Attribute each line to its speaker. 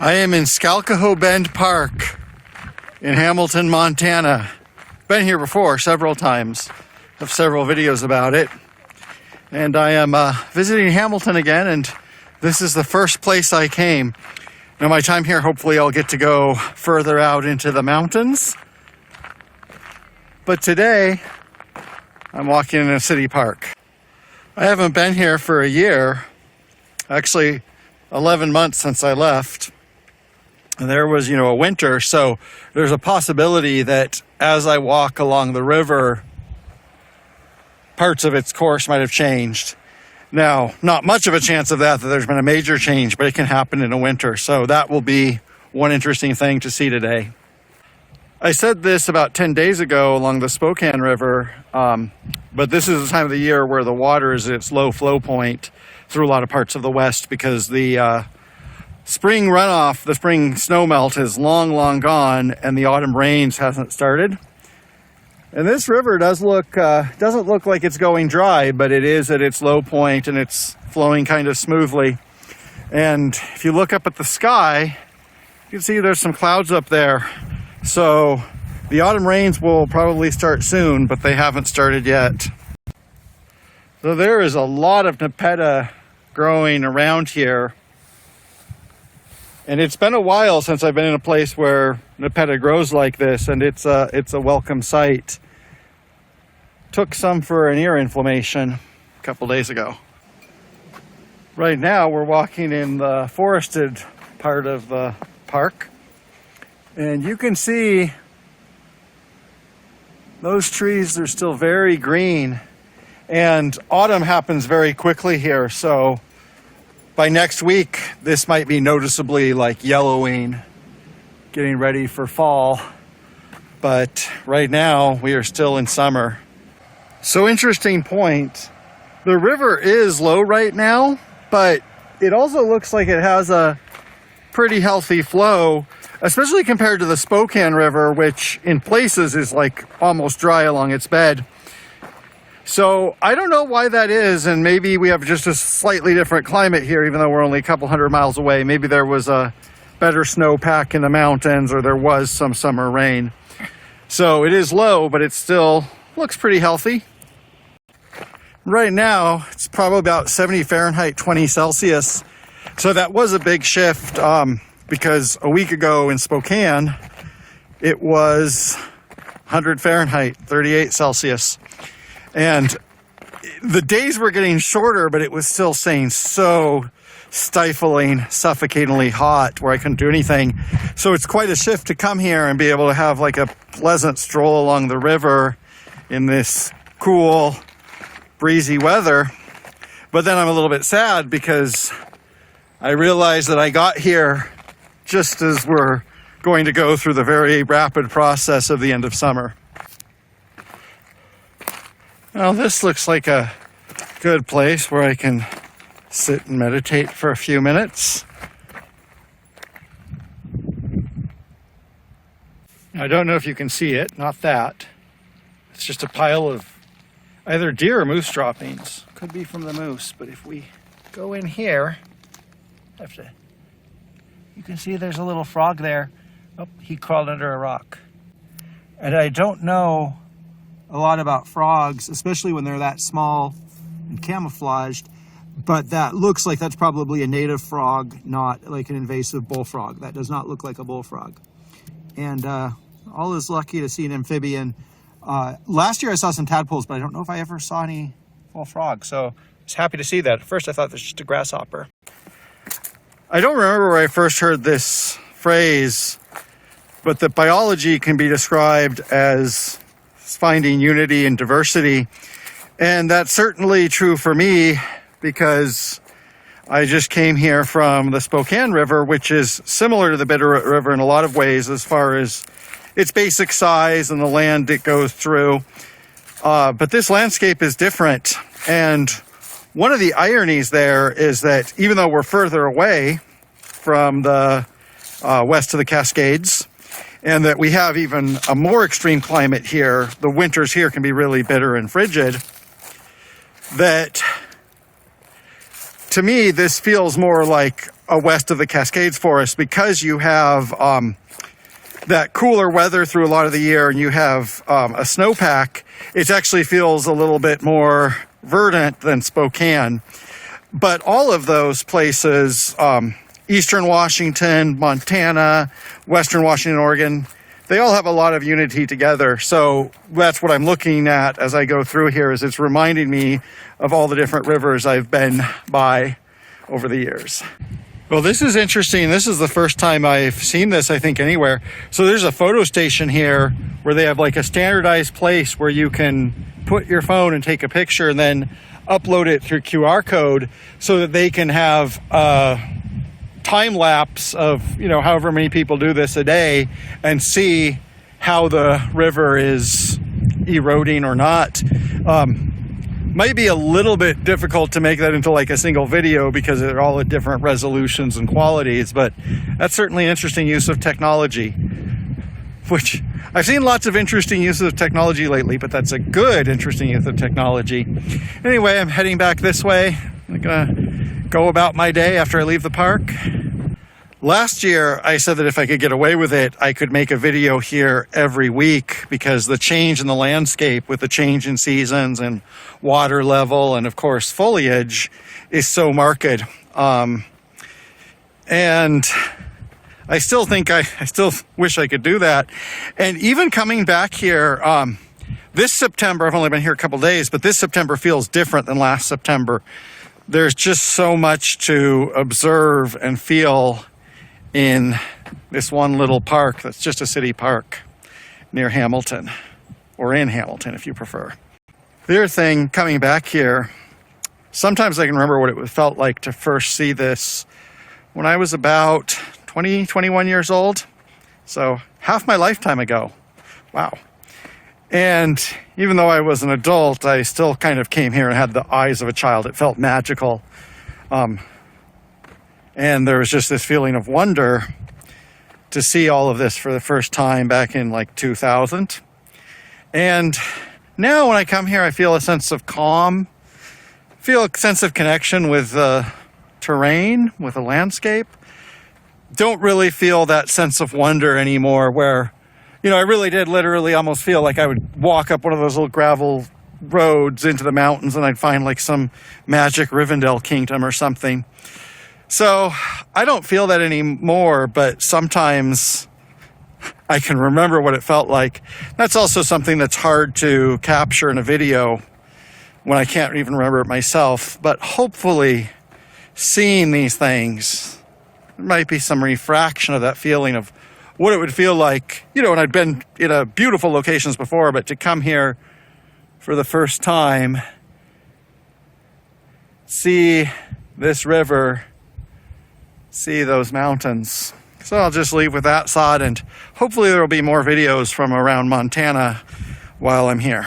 Speaker 1: I am in Skalkaho Bend Park in Hamilton, Montana. Been here before several times. Have several videos about it. And I am visiting Hamilton again, and this is the first place I came. Now my time here, hopefully I'll get to go further out into the mountains. But today, I'm walking in a city park. I haven't been here for a year, actually 11 months since I left. And there was, a winter, so there's a possibility that as I walk along the river, parts of its course might have changed. Now, not much of a chance of that there's been a major change, but it can happen in a winter. So that will be one interesting thing to see today. I said this about 10 days ago along the Skalkaho River, but this is the time of the year where the water is at its low flow point through a lot of parts of the west because the spring runoff, the spring snowmelt is long gone and the autumn rains hasn't started. And this river doesn't look like it's going dry, but it is at its low point and it's flowing kind of smoothly. And if you look up at the sky, you can see there's some clouds up there. So the autumn rains will probably start soon, but they haven't started yet. So there is a lot of Nepeta growing around here. And it's been a while since I've been in a place where Nepeta grows like this, and it's a welcome sight. Took some for an ear inflammation a couple days ago. Right now we're walking in the forested part of the park, and you can see those trees are still very green, and autumn happens very quickly here, so by next week, this might be noticeably like yellowing, getting ready for fall. But right now, we are still in summer. So interesting point. The river is low right now, but it also looks like it has a pretty healthy flow, especially compared to the Skalkaho River, which in places is like almost dry along its bed. So I don't know why that is, and maybe we have just a slightly different climate here, even though we're only a couple hundred miles away. Maybe there was a better snowpack in the mountains, or there was some summer rain. So it is low, but it still looks pretty healthy. Right now, it's probably about 70 Fahrenheit, 20 Celsius. So that was a big shift, because a week ago in Spokane, it was 100 Fahrenheit, 38 Celsius. And the days were getting shorter, but it was still staying so stifling, suffocatingly hot where I couldn't do anything. So it's quite a shift to come here and be able to have like a pleasant stroll along the river in this cool, breezy weather. But then I'm a little bit sad because I realized that I got here just as we're going to go through the very rapid process of the end of summer. Well, this looks like a good place where I can sit and meditate for a few minutes. I don't know if you can see it, not that. It's just a pile of either deer or moose droppings. Could be from the moose, but if we go in here, you can see there's a little frog there. Oh, he crawled under a rock. And I don't know a lot about frogs, especially when they're that small and camouflaged, but that looks like that's probably a native frog, not like an invasive bullfrog. That does not look like a bullfrog. And all is lucky to see an amphibian. Last year I saw some tadpoles, but I don't know if I ever saw any full frogs, so I was happy to see that. At first I thought it was just a grasshopper. I don't remember where I first heard this phrase, but that biology can be described as finding unity and diversity. And that's certainly true for me because I just came here from the Skalkaho River, which is similar to the Bitterroot River in a lot of ways as far as its basic size and the land it goes through. But this landscape is different. And one of the ironies there is that even though we're further away from the west of the Cascades, and that we have even a more extreme climate here, the winters here can be really bitter and frigid, that to me, this feels more like a west of the Cascades forest because you have that cooler weather through a lot of the year and you have a snowpack. It actually feels a little bit more verdant than Spokane. But all of those places, Eastern Washington, Montana, Western Washington, Oregon, they all have a lot of unity together. So that's what I'm looking at as I go through here, is it's reminding me of all the different rivers I've been by over the years. Well, this is interesting. This is the first time I've seen this, I think, anywhere. So there's a photo station here where they have like a standardized place where you can put your phone and take a picture and then upload it through QR code so that they can have time lapse of, you know, however many people do this a day and see how the river is eroding or not. Might be a little bit difficult to make that into like a single video because they're all at different resolutions and qualities, but that's certainly an interesting use of technology, which I've seen lots of interesting uses of technology lately, but that's a good interesting use of technology. Anyway, I'm heading back this way. I'm gonna go about my day after I leave the park. Last year, I said that if I could get away with it, I could make a video here every week because the change in the landscape with the change in seasons and water level and, of course, foliage is so marked. And I still think I still wish I could do that. And even coming back here, this September, I've only been here a couple days, but this September feels different than last September. There's just so much to observe and feel in this one little park that's just a city park near Hamilton, or in Hamilton if you prefer. The other thing, coming back here, sometimes I can remember what it felt like to first see this when I was about 20, 21 years old. So half my lifetime ago. Wow. And even though I was an adult, I still kind of came here and had the eyes of a child. It felt magical. And there was just this feeling of wonder to see all of this for the first time back in like 2000. And now when I come here, I feel a sense of calm, feel a sense of connection with the terrain, with the landscape. Don't really feel that sense of wonder anymore where, you know, I really did literally almost feel like I would walk up one of those little gravel roads into the mountains and I'd find like some magic Rivendell kingdom or something. So I don't feel that anymore, but sometimes I can remember what it felt like. That's also something that's hard to capture in a video when I can't even remember it myself. But hopefully seeing these things, there might be some refraction of that feeling of what it would feel like, you know, and I'd been in beautiful locations before, but to come here for the first time, see this river, see those mountains. So I'll just leave with that thought, and hopefully there will be more videos from around Montana while I'm here.